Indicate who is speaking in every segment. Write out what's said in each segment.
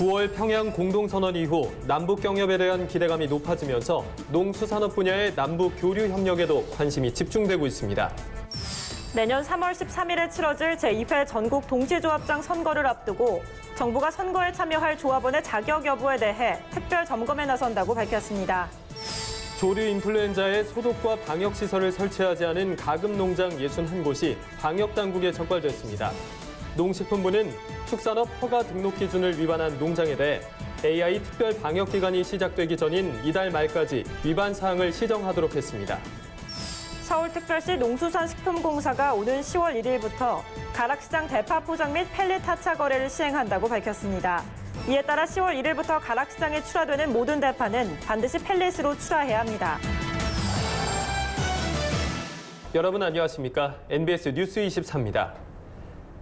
Speaker 1: 9월 평양 공동선언 이후 남북 경협에 대한 기대감이 높아지면서 농수산업 분야의 남북 교류 협력에도 관심이 집중되고 있습니다.
Speaker 2: 내년 3월 13일에 치러질 제2회 전국 동지조합장 선거를 앞두고 정부가 선거에 참여할 조합원의 자격 여부에 대해 특별 점검에 나선다고 밝혔습니다.
Speaker 1: 조류 인플루엔자의 소독과 방역시설을 설치하지 않은 가금 농장 61곳이 방역당국에 적발됐습니다. 농식품부는 축산업 허가 등록 기준을 위반한 농장에 대해 AI 특별 방역기간이 시작되기 전인 이달 말까지 위반 사항을 시정하도록 했습니다.
Speaker 2: 서울특별시 농수산식품공사가 오는 10월 1일부터 가락시장 대파 포장 및 펠릿 하차 거래를 시행한다고 밝혔습니다. 이에 따라 10월 1일부터 가락시장에 출하되는 모든 대파는 반드시 펠릿으로 출하해야 합니다.
Speaker 1: 여러분 안녕하십니까? NBS 뉴스 24입니다.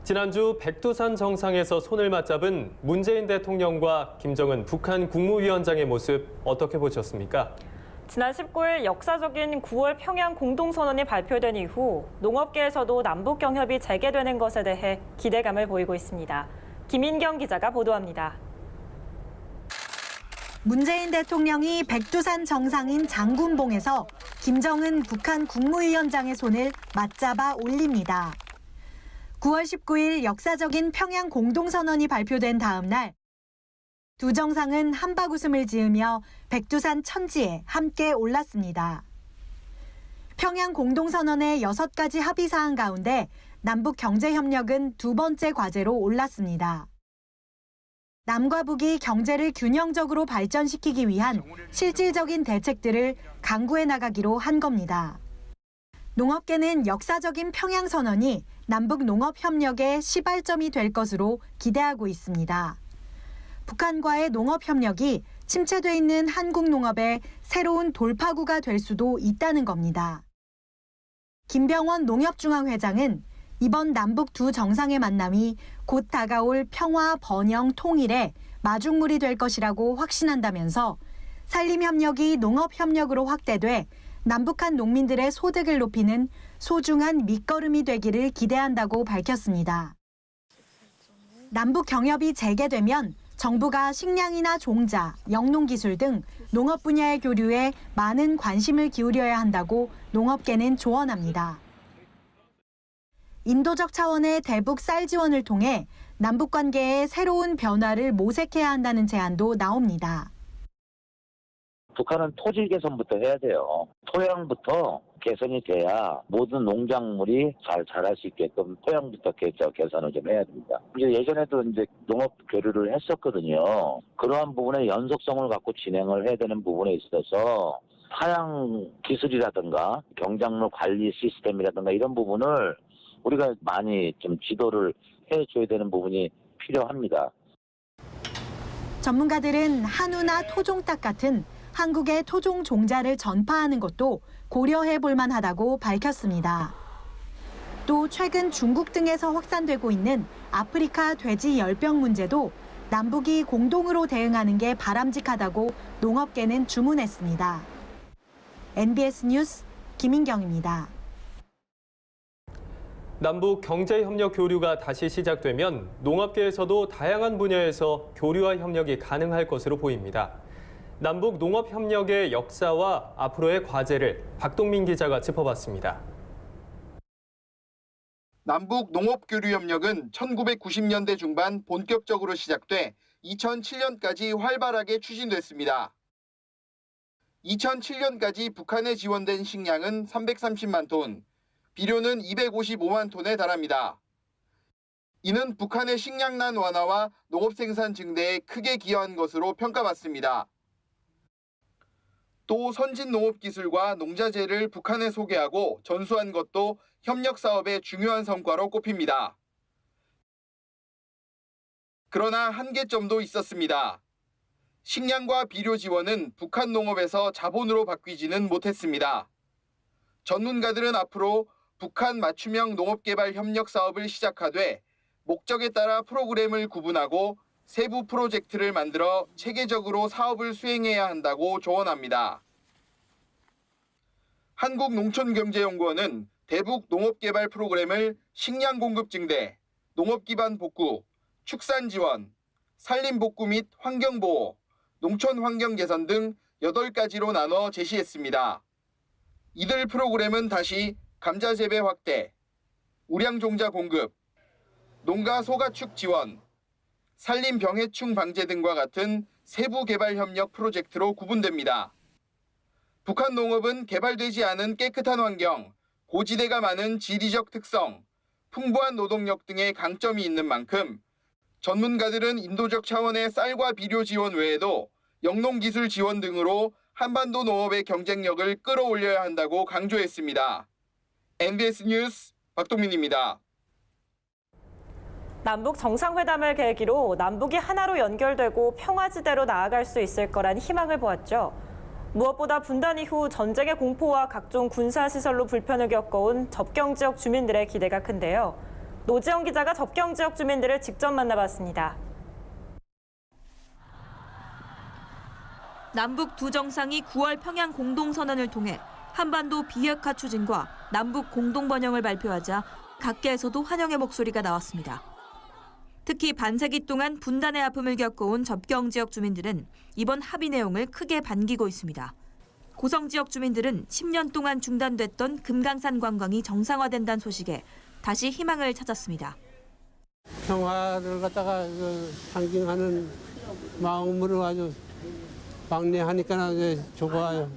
Speaker 1: 지난주 백두산 정상에서 손을 맞잡은 문재인 대통령과 김정은 북한 국무위원장의 모습 어떻게 보셨습니까?
Speaker 2: 지난 19일 역사적인 9월 평양 공동선언이 발표된 이후 농업계에서도 남북 경협이 재개되는 것에 대해 기대감을 보이고 있습니다. 김인경 기자가 보도합니다.
Speaker 3: 문재인 대통령이 백두산 정상인 장군봉에서 김정은 북한 국무위원장의 손을 맞잡아 올립니다. 9월 19일 역사적인 평양 공동선언이 발표된 다음 날 두 정상은 한박웃음을 지으며 백두산 천지에 함께 올랐습니다. 평양 공동선언의 6가지 합의사항 가운데 남북 경제협력은 두 번째 과제로 올랐습니다. 남과 북이 경제를 균형적으로 발전시키기 위한 실질적인 대책들을 강구해 나가기로 한 겁니다. 농업계는 역사적인 평양선언이 남북 농업협력의 시발점이 될 것으로 기대하고 있습니다. 북한과의 농업협력이 침체돼 있는 한국 농업의 새로운 돌파구가 될 수도 있다는 겁니다. 김병원 농협중앙회장은 이번 남북 두 정상의 만남이 곧 다가올 평화, 번영, 통일의 마중물이 될 것이라고 확신한다면서 산림협력이 농업협력으로 확대돼 남북한 농민들의 소득을 높이는 소중한 밑거름이 되기를 기대한다고 밝혔습니다. 남북 경협이 재개되면 정부가 식량이나 종자, 영농기술 등 농업 분야의 교류에 많은 관심을 기울여야 한다고 농업계는 조언합니다. 인도적 차원의 대북 쌀 지원을 통해 남북 관계의 새로운 변화를 모색해야 한다는 제안도 나옵니다.
Speaker 4: 북한은 토지 개선부터 해야 돼요. 토양부터 개선이 돼야 모든 농작물이 잘 자랄 수 있게끔 토양부터 개선을 좀 해야 됩니다. 이제 예전에도 이제 농업 교류를 했었거든요. 그러한 부분에 연속성을 갖고 진행을 해야 되는 부분에 있어서 사양 기술이라든가 경작물 관리 시스템이라든가 이런 부분을 우리가 많이 좀 지도를 해줘야 되는 부분이 필요합니다.
Speaker 3: 전문가들은 한우나 토종닭 같은 한국의 토종 종자를 전파하는 것도 고려해 볼 만하다고 밝혔습니다. 또 최근 중국 등에서 확산되고 있는 아프리카 돼지 열병 문제도 남북이 공동으로 대응하는 게 바람직하다고 농업계는 주문했습니다. NBS 뉴스 김인경입니다.
Speaker 1: 남북 경제협력 교류가 다시 시작되면 농업계에서도 다양한 분야에서 교류와 협력이 가능할 것으로 보입니다. 남북 농업협력의 역사와 앞으로의 과제를 박동민 기자가 짚어봤습니다.
Speaker 5: 남북 농업교류협력은 1990년대 중반 본격적으로 시작돼 2007년까지 활발하게 추진됐습니다. 2007년까지 북한에 지원된 식량은 330만 톤, 비료는 255만 톤에 달합니다. 이는 북한의 식량난 완화와 농업 생산 증대에 크게 기여한 것으로 평가받습니다. 또 선진 농업 기술과 농자재를 북한에 소개하고 전수한 것도 협력 사업의 중요한 성과로 꼽힙니다. 그러나 한계점도 있었습니다. 식량과 비료 지원은 북한 농업에서 자본으로 바뀌지는 못했습니다. 전문가들은 앞으로 북한 맞춤형 농업개발 협력 사업을 시작하되 목적에 따라 프로그램을 구분하고 세부 프로젝트를 만들어 체계적으로 사업을 수행해야 한다고 조언합니다. 한국농촌경제연구원은 대북 농업개발 프로그램을 식량 공급 증대, 농업 기반 복구, 축산 지원, 산림복구 및 환경보호, 농촌환경 개선 등 8가지로 나눠 제시했습니다. 이들 프로그램은 다시 감자 재배 확대, 우량종자 공급, 농가 소가축 지원, 산림 병해충 방제 등과 같은 세부 개발 협력 프로젝트로 구분됩니다. 북한 농업은 개발되지 않은 깨끗한 환경, 고지대가 많은 지리적 특성, 풍부한 노동력 등의 강점이 있는 만큼 전문가들은 인도적 차원의 쌀과 비료 지원 외에도 영농기술 지원 등으로 한반도 농업의 경쟁력을 끌어올려야 한다고 강조했습니다. MBS 뉴스 박동민입니다.
Speaker 2: 남북 정상회담을 계기로 남북이 하나로 연결되고 평화지대로 나아갈 수 있을 거란 희망을 보았죠. 무엇보다 분단 이후 전쟁의 공포와 각종 군사시설로 불편을 겪어온 접경지역 주민들의 기대가 큰데요. 노지영 기자가 접경지역 주민들을 직접 만나봤습니다.
Speaker 6: 남북 두 정상이 9월 평양 공동선언을 통해 한반도 비핵화 추진과 남북 공동번영을 발표하자 각계에서도 환영의 목소리가 나왔습니다. 특히 반세기 동안 분단의 아픔을 겪어온 접경지역 주민들은 이번 합의 내용을 크게 반기고 있습니다. 고성 지역 주민들은 10년 동안 중단됐던 금강산 관광이 정상화된다는 소식에 다시 희망을 찾았습니다.
Speaker 7: 평화를 갖다가 상징하는 마음으로 아주 왕래하니까 좋아요.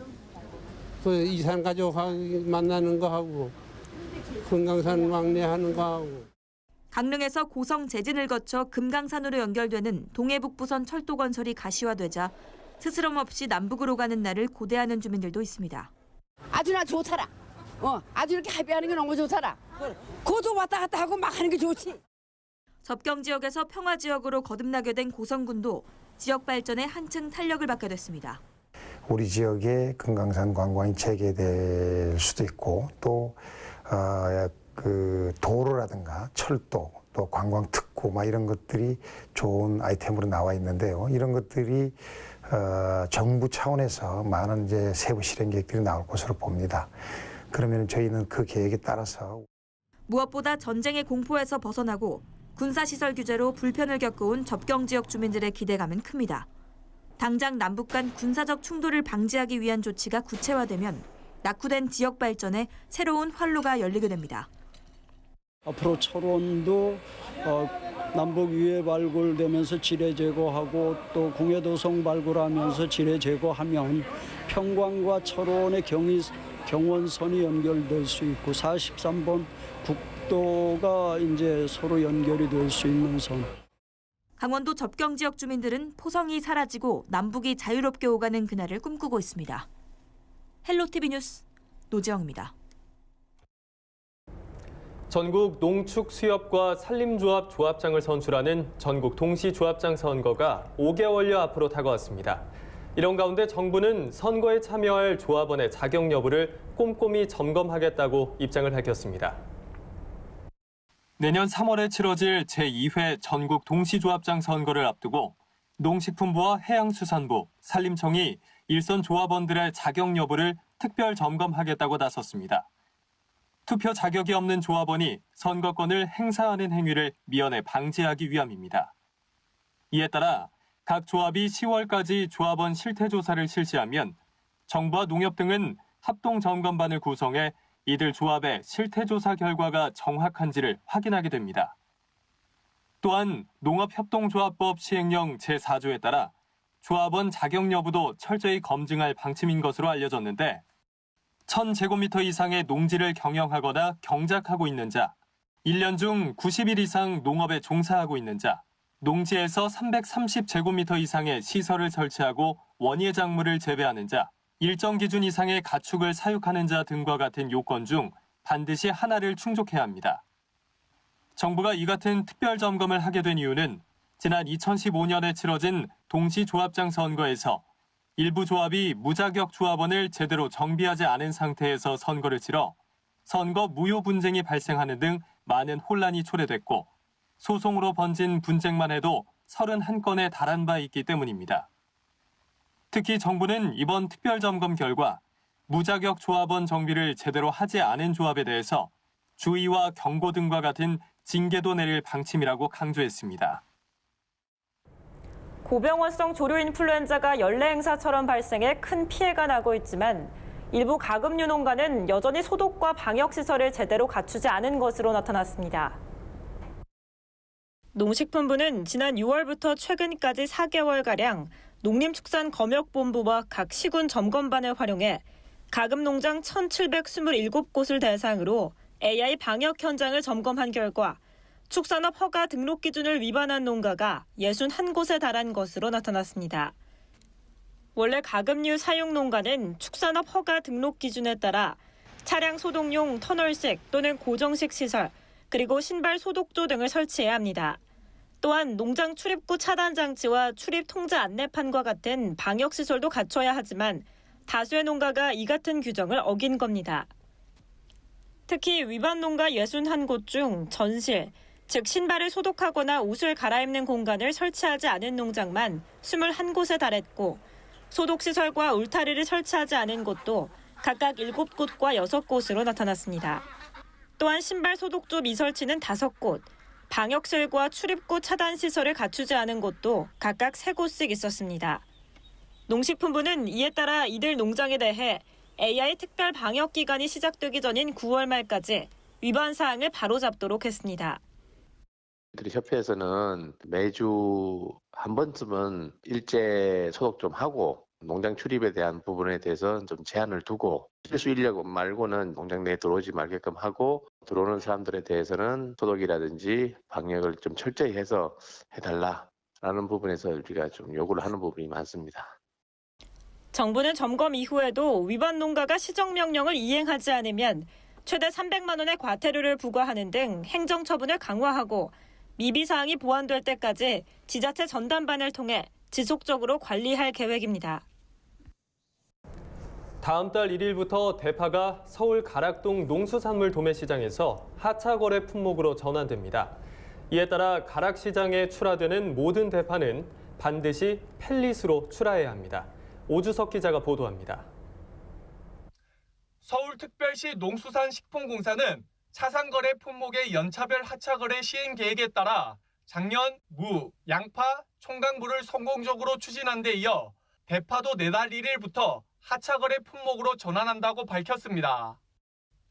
Speaker 7: 그 이산 가족 만나는 거 하고 금강산 왕래하는 거 하고.
Speaker 6: 강릉에서 고성 제진을 거쳐 금강산으로 연결되는 동해북부선 철도 건설이 가시화되자 스스럼 없이 남북으로 가는 날을 고대하는 주민들도 있습니다.
Speaker 8: 아주 나 좋더라. 아주 이렇게 합의하는 게 너무 좋더라. 고도 왔다 갔다 하고 막 하는 게 좋지.
Speaker 6: 접경 지역에서 평화 지역으로 거듭나게 된 고성군도 지역 발전에 한층 탄력을 받게 됐습니다.
Speaker 9: 우리 지역에 금강산 관광이 재개될 수도 있고 또 그 도로라든가 철도 또 관광 특구 막 이런 것들이 좋은 아이템으로 나와 있는데요. 이런 것들이 정부 차원에서 많은 이제 세부 실행 계획들이 나올 것으로 봅니다. 그러면 저희는 그 계획에 따라서
Speaker 6: 무엇보다 전쟁의 공포에서 벗어나고 군사시설 규제로 불편을 겪어온 접경 지역 주민들의 기대감은 큽니다. 당장 남북 간 군사적 충돌을 방지하기 위한 조치가 구체화되면 낙후된 지역 발전에 새로운 활로가 열리게 됩니다.
Speaker 10: 앞으로 철원도 남북 유해 발굴되면서 지뢰 제거하고 또 공해도성 발굴하면서 지뢰 제거하면 평광과 철원의 경원선이 연결될 수 있고 43번 국도가 이제 서로 연결이 될 수 있는 선.
Speaker 6: 강원도 접경 지역 주민들은 포성이 사라지고 남북이 자유롭게 오가는 그날을 꿈꾸고 있습니다. 헬로티비 뉴스 노지영입니다.
Speaker 1: 전국 농축수협과 산림조합 조합장을 선출하는 전국 동시조합장 선거가 5개월여 앞으로 다가왔습니다. 이런 가운데 정부는 선거에 참여할 조합원의 자격 여부를 꼼꼼히 점검하겠다고 입장을 밝혔습니다. 내년 3월에 치러질 제2회 전국 동시조합장 선거를 앞두고 농식품부와 해양수산부, 산림청이 일선 조합원들의 자격 여부를 특별 점검하겠다고 나섰습니다. 투표 자격이 없는 조합원이 선거권을 행사하는 행위를 미연에 방지하기 위함입니다. 이에 따라 각 조합이 10월까지 조합원 실태조사를 실시하면 정부와 농협 등은 합동점검반을 구성해 이들 조합의 실태조사 결과가 정확한지를 확인하게 됩니다. 또한 농업협동조합법 시행령 제4조에 따라 조합원 자격 여부도 철저히 검증할 방침인 것으로 알려졌는데 1000제곱미터 이상의 농지를 경영하거나 경작하고 있는 자, 1년 중 90일 이상 농업에 종사하고 있는 자, 농지에서 330제곱미터 이상의 시설을 설치하고 원예 작물을 재배하는 자, 일정 기준 이상의 가축을 사육하는 자 등과 같은 요건 중 반드시 하나를 충족해야 합니다. 정부가 이 같은 특별 점검을 하게 된 이유는 지난 2015년에 치러진 동시조합장 선거에서 일부 조합이 무자격 조합원을 제대로 정비하지 않은 상태에서 선거를 치러 선거 무효 분쟁이 발생하는 등 많은 혼란이 초래됐고 소송으로 번진 분쟁만 해도 31건에 달한 바 있기 때문입니다. 특히 정부는 이번 특별점검 결과 무자격 조합원 정비를 제대로 하지 않은 조합에 대해서 주의와 경고 등과 같은 징계도 내릴 방침이라고 강조했습니다.
Speaker 2: 고병원성 조류 인플루엔자가 연례 행사처럼 발생해 큰 피해가 나고 있지만 일부 가금류 농가는 여전히 소독과 방역 시설을 제대로 갖추지 않은 것으로 나타났습니다. 농식품부는 지난 6월부터 최근까지 4개월가량 농림축산검역본부와 각 시군 점검반을 활용해 가금농장 1,727곳을 대상으로 AI 방역 현장을 점검한 결과 축산업 허가 등록 기준을 위반한 농가가 61곳에 달한 것으로 나타났습니다. 원래 가금류 사용 농가는 축산업 허가 등록 기준에 따라 차량 소독용 터널식 또는 고정식 시설, 그리고 신발 소독조 등을 설치해야 합니다. 또한 농장 출입구 차단 장치와 출입 통제 안내판과 같은 방역 시설도 갖춰야 하지만 다수의 농가가 이 같은 규정을 어긴 겁니다. 특히 위반 농가 61곳 중 전실, 즉 신발을 소독하거나 옷을 갈아입는 공간을 설치하지 않은 농장만 21곳에 달했고 소독시설과 울타리를 설치하지 않은 곳도 각각 7곳과 6곳으로 나타났습니다. 또한 신발 소독조 미설치는 5곳, 방역실과 출입구 차단 시설을 갖추지 않은 곳도 각각 3곳씩 있었습니다. 농식품부는 이에 따라 이들 농장에 대해 AI 특별 방역 기간이 시작되기 전인 9월 말까지 위반 사항을 바로잡도록 했습니다.
Speaker 11: 협회에서는 매주 한 번쯤은 일제 소독 좀 하고 농장 출입에 대한 부분에 대해서 좀 제한을 두고 실수 인력 말고는 농장 내에 들어오지 말게끔 하고 들어오는 사람들에 대해서는 소독이라든지 방역을 좀 철저히 해서 해달라라는 부분에서 우리가 좀 요구를 하는 부분이 많습니다.
Speaker 2: 정부는 점검 이후에도 위반 농가가 시정명령을 이행하지 않으면 최대 300만 원의 과태료를 부과하는 등 행정처분을 강화하고 미비 사항이 보완될 때까지 지자체 전담반을 통해 지속적으로 관리할 계획입니다.
Speaker 1: 다음 달 1일부터 대파가 서울 가락동 농수산물 도매시장에서 하차 거래 품목으로 전환됩니다. 이에 따라 가락시장에 출하되는 모든 대파는 반드시 펠릿으로 출하해야 합니다. 오주석 기자가 보도합니다.
Speaker 12: 서울특별시 농수산식품공사는 차상거래 품목의 연차별 하차거래 시행 계획에 따라 작년 무, 양파, 총각무를 성공적으로 추진한 데 이어 대파도 내달 1일부터 하차거래 품목으로 전환한다고 밝혔습니다.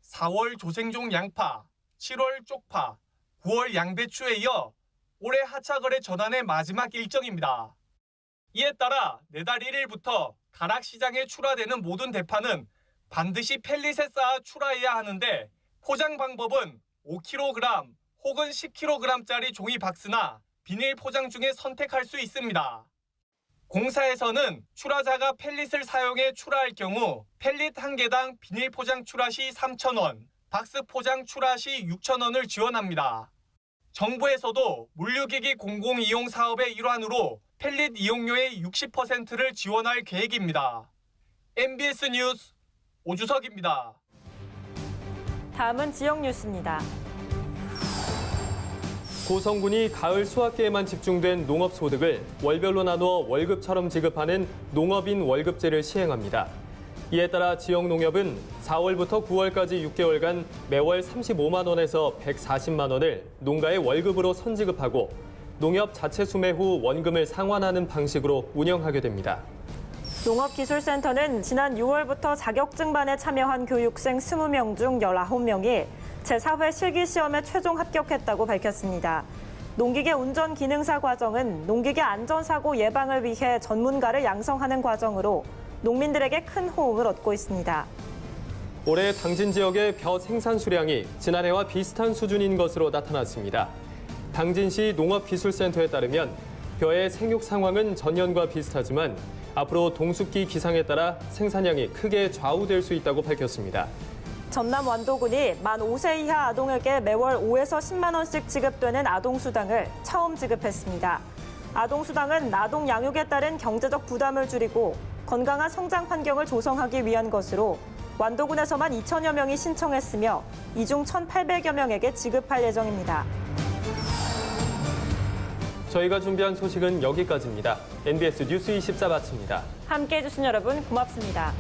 Speaker 12: 4월 조생종 양파, 7월 쪽파, 9월 양배추에 이어 올해 하차거래 전환의 마지막 일정입니다. 이에 따라 내달 1일부터 가락시장에 출하되는 모든 대파는 반드시 펠릿에 쌓아 출하해야 하는데 포장 방법은 5kg 혹은 10kg짜리 종이 박스나 비닐 포장 중에 선택할 수 있습니다. 공사에서는 출하자가 펠릿을 사용해 출하할 경우 펠릿 1개당 비닐 포장 출하 시 3,000원, 박스 포장 출하 시 6,000원을 지원합니다. 정부에서도 물류기기 공공이용 사업의 일환으로 펠릿 이용료의 60%를 지원할 계획입니다. MBS 뉴스 오주석입니다.
Speaker 2: 다음은 지역 뉴스입니다.
Speaker 1: 고성군이 가을 수확기에만 집중된 농업 소득을 월별로 나누어 월급처럼 지급하는 농업인 월급제를 시행합니다. 이에 따라 지역 농협은 4월부터 9월까지 6개월간 매월 35만 원에서 140만 원을 농가의 월급으로 선지급하고 농협 자체 수매 후 원금을 상환하는 방식으로 운영하게 됩니다.
Speaker 2: 농업기술센터는 지난 6월부터 자격증반에 참여한 교육생 20명 중 19명이 제4회 실기시험에 최종 합격했다고 밝혔습니다. 농기계 운전 기능사 과정은 농기계 안전사고 예방을 위해 전문가를 양성하는 과정으로 농민들에게 큰 호응을 얻고 있습니다.
Speaker 1: 올해 당진 지역의 벼 생산 수량이 지난해와 비슷한 수준인 것으로 나타났습니다. 당진시 농업기술센터에 따르면 벼의 생육 상황은 전년과 비슷하지만 앞으로 동숙기 기상에 따라 생산량이 크게 좌우될 수 있다고 밝혔습니다.
Speaker 2: 전남 완도군이 만 5세 이하 아동에게 매월 5에서 10만 원씩 지급되는 아동수당을 처음 지급했습니다. 아동수당은 아동 양육에 따른 경제적 부담을 줄이고 건강한 성장 환경을 조성하기 위한 것으로 완도군에서만 2천여 명이 신청했으며 이 중 1,800여 명에게 지급할 예정입니다.
Speaker 1: 저희가 준비한 소식은 여기까지입니다. NBS 뉴스 24 마칩니다.
Speaker 2: 함께해 주신 여러분 고맙습니다.